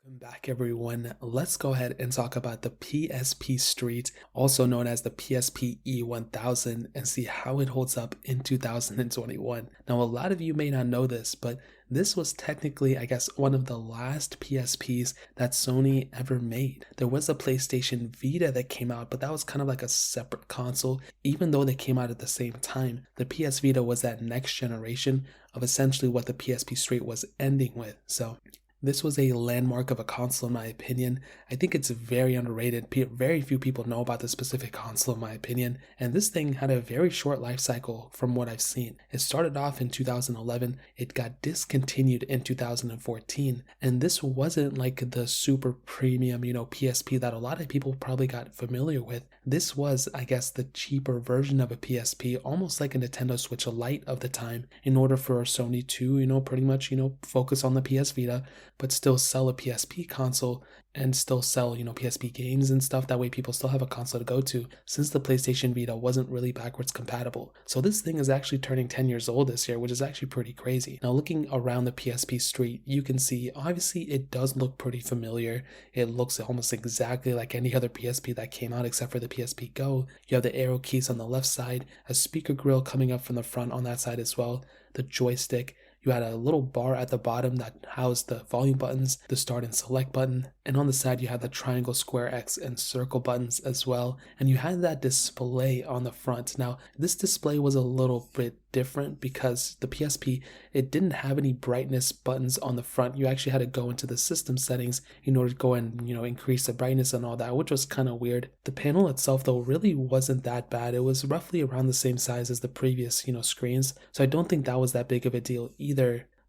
Welcome back, everyone. Let's go ahead and talk about the PSP Street, also known as the PSP E1000, and see how it holds up in 2021. Now, a lot of you may not know this, but this was technically, I guess, one of the last PSPs that Sony ever made. There was a PlayStation Vita that came out, but that was kind of like a separate console, even though they came out at the same time. The PS Vita was that next generation of essentially what the PSP Street was ending with. So this was a landmark of a console, in my opinion. I think it's very underrated. Very few people know about this specific console, in my opinion. And this thing had a very short life cycle from what I've seen. It started off in 2011. It got discontinued in 2014. And this wasn't like the super premium, PSP that a lot of people probably got familiar with. This was, I guess, the cheaper version of a PSP, almost like a Nintendo Switch Lite of the time, in order for Sony to, pretty much, focus on the PS Vita, but still sell a PSP console and still sell, PSP games and stuff. That way people still have a console to go to, since the PlayStation Vita wasn't really backwards compatible. So this thing is actually turning 10 years old this year, which is actually pretty crazy. Now, looking around the PSP Street, you can see, obviously, it does look pretty familiar. It looks almost exactly like any other PSP that came out except for the PSP Go. You have the arrow keys on the left side, a speaker grill coming up from the front on that side as well, the joystick. You had a little bar at the bottom that housed the volume buttons, the start and select button, and on the side you had the triangle, square, X, and circle buttons as well, and you had that display on the front. Now, this display was a little bit different because the PSP, it didn't have any brightness buttons on the front. You actually had to go into the system settings in order to go and, increase the brightness and all that, which was kind of weird. The panel itself, though, really wasn't that bad. It was roughly around the same size as the previous, screens, so I don't think that was that big of a deal either.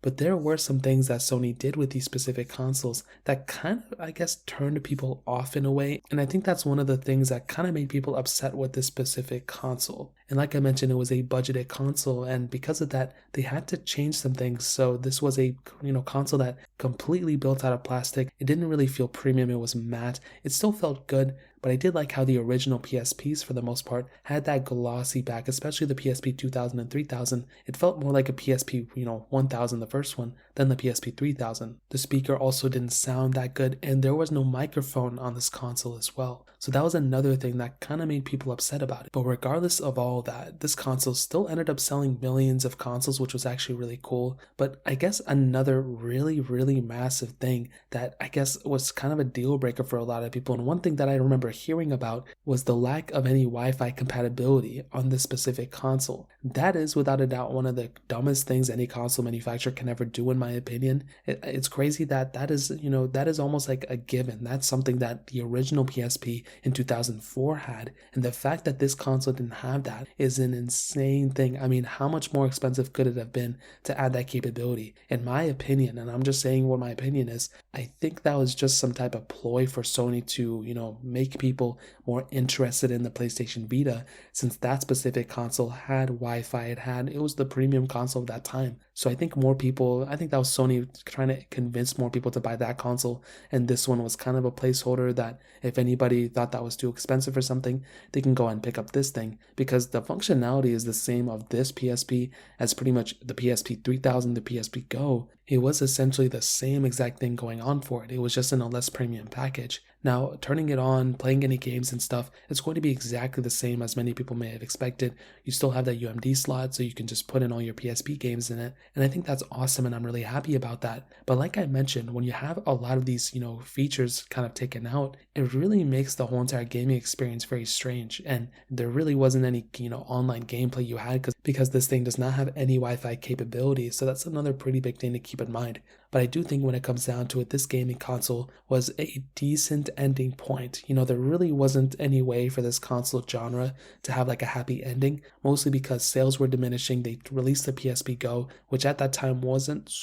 But there were some things that Sony did with these specific consoles that kind of, I guess, turned people off in a way. And I think that's one of the things that kind of made people upset with this specific console. And like I mentioned, it was a budgeted console, and because of that, they had to change some things. So this was a, console that completely built out of plastic. It didn't really feel premium. It was matte. It still felt good, but I did like how the original PSPs, for the most part, had that glossy back, especially the PSP 2000 and 3000. It felt more like a PSP, 1000, the first one, than the PSP 3000. The speaker also didn't sound that good, and there was no microphone on this console as well. So that was another thing that kind of made people upset about it. But regardless of all that, this console still ended up selling millions of consoles, which was actually really cool. But I guess another really, really massive thing that I guess was kind of a deal breaker for a lot of people, and one thing that I remember hearing about, was the lack of any Wi-Fi compatibility on this specific console. That is without a doubt one of the dumbest things any console manufacturer can ever do, in my opinion. It's crazy that is, that is almost like a given. That's something that the original PSP in 2004 had, and the fact that this console didn't have that is an insane thing. I mean, how much more expensive could it have been to add that capability? In my opinion, and I'm just saying what my opinion is, I think that was just some type of ploy for Sony to, make people more interested in the PlayStation Vita, since that specific console had Wi-Fi. It was the premium console of that time. So I think that was Sony trying to convince more people to buy that console, and this one was kind of a placeholder that if anybody thought that was too expensive or something, they can go and pick up this thing, because the functionality is the same of this PSP as pretty much the PSP 3000, the PSP Go. It was essentially the same exact thing going on for it. It was just in a less premium package. Now, turning it on, playing any games and stuff, it's going to be exactly the same as many people may have expected. You still have that UMD slot, so you can just put in all your PSP games in it. And I think that's awesome, and I'm really happy about that. But like I mentioned, when you have a lot of these, features kind of taken out, it really makes the whole entire gaming experience very strange. And there really wasn't any, online gameplay you had because this thing does not have any Wi-Fi capability. So that's another pretty big thing to keep in mind. But I do think when it comes down to it, this gaming console was a decent ending point. There really wasn't any way for this console genre to have like a happy ending, mostly because sales were diminishing. They released the PSP Go, which at that time wasn't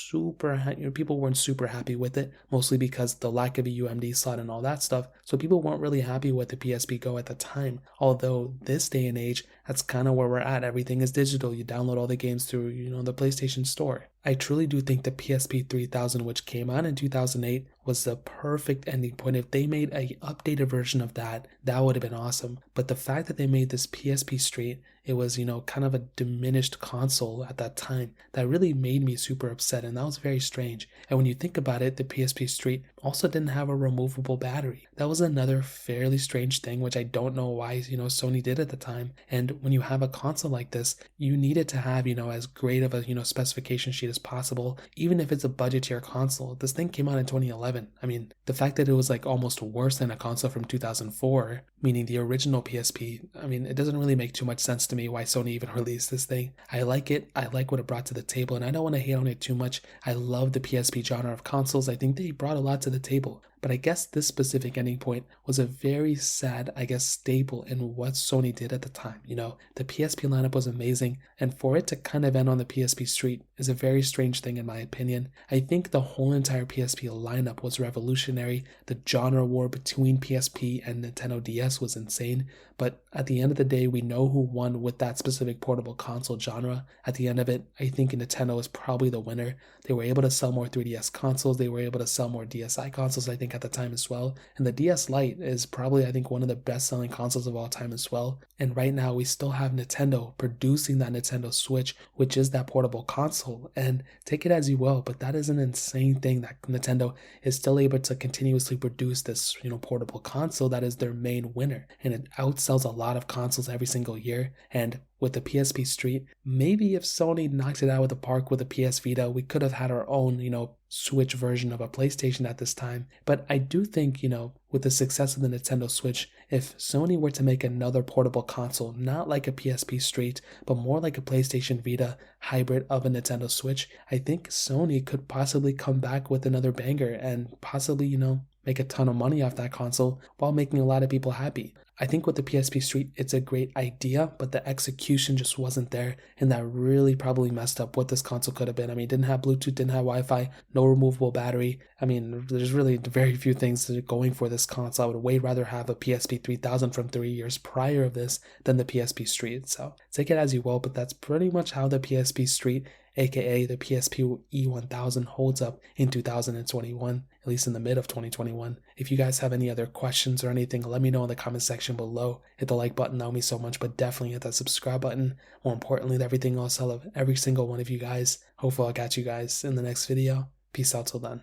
people weren't super happy with it, mostly because the lack of a UMD slot and all that stuff. So people weren't really happy with the PSP Go at the time. Although this day and age, that's kind of where we're at. Everything is digital. You download all the games through, the PlayStation Store. I truly do think the PSP 3000, which came out in 2008, was the perfect ending point. If they made an updated version of that, that would have been awesome. But the fact that they made this PSP Street it was, kind of a diminished console at that time that really made me super upset, and that was very strange. And when you think about it, the PSP Street also didn't have a removable battery. That was another fairly strange thing, which I don't know why, Sony did at the time. And when you have a console like this, you need it to have, as great of a, specification sheet as possible, even if it's a budget tier console. This thing came out in 2011. I mean, the fact that it was like almost worse than a console from 2004, meaning the original PSP, I mean, it doesn't really make too much sense to me why Sony even released this thing. I like it. I like what it brought to the table, and I don't want to hate on it too much. I love the PSP genre of consoles. I think they brought a lot to the table. But I guess this specific ending point was a very sad, staple in what Sony did at the time. The PSP lineup was amazing, and for it to kind of end on the PSP Street is a very strange thing in my opinion. I think the whole entire PSP lineup was revolutionary. The genre war between PSP and Nintendo DS was insane, but at the end of the day, we know who won with that specific portable console genre. At the end of it, I think Nintendo is probably the winner. They were able to sell more 3DS consoles. They were able to sell more DSi consoles, I think, at the time as well. And the DS Lite is probably, I think, one of the best selling consoles of all time as well. And right now, we still have Nintendo producing that Nintendo Switch, which is that portable console. And take it as you will, but that is an insane thing that Nintendo is still able to continuously produce this, portable console that is their main winner. And it outsells a lot of consoles every single year. And with the PSP Street, maybe if Sony knocked it out of the park with a PS Vita, we could have had our own, Switch version of a PlayStation at this time. But I do think, with the success of the Nintendo Switch, if Sony were to make another portable console, not like a PSP Street, but more like a PlayStation Vita hybrid of a Nintendo Switch, I think Sony could possibly come back with another banger and possibly, make a ton of money off that console while making a lot of people happy. I think with the PSP Street, it's a great idea, but the execution just wasn't there, and that really probably messed up what this console could have been. I mean, it didn't have Bluetooth, didn't have Wi-Fi, no removable battery. I mean, there's really very few things that are going for this console. I would way rather have a PSP 3000 from 3 years prior of this than the PSP Street. So take it as you will, but that's pretty much how the PSP Street, aka the PSP E1000, holds up in 2021, at least in the mid of 2021. If you guys have any other questions or anything, let me know in the comment section below. Hit the like button, that would mean so much, but definitely hit that subscribe button. More importantly, everything else, I love every single one of you guys. Hopefully I'll catch you guys in the next video. Peace out till then.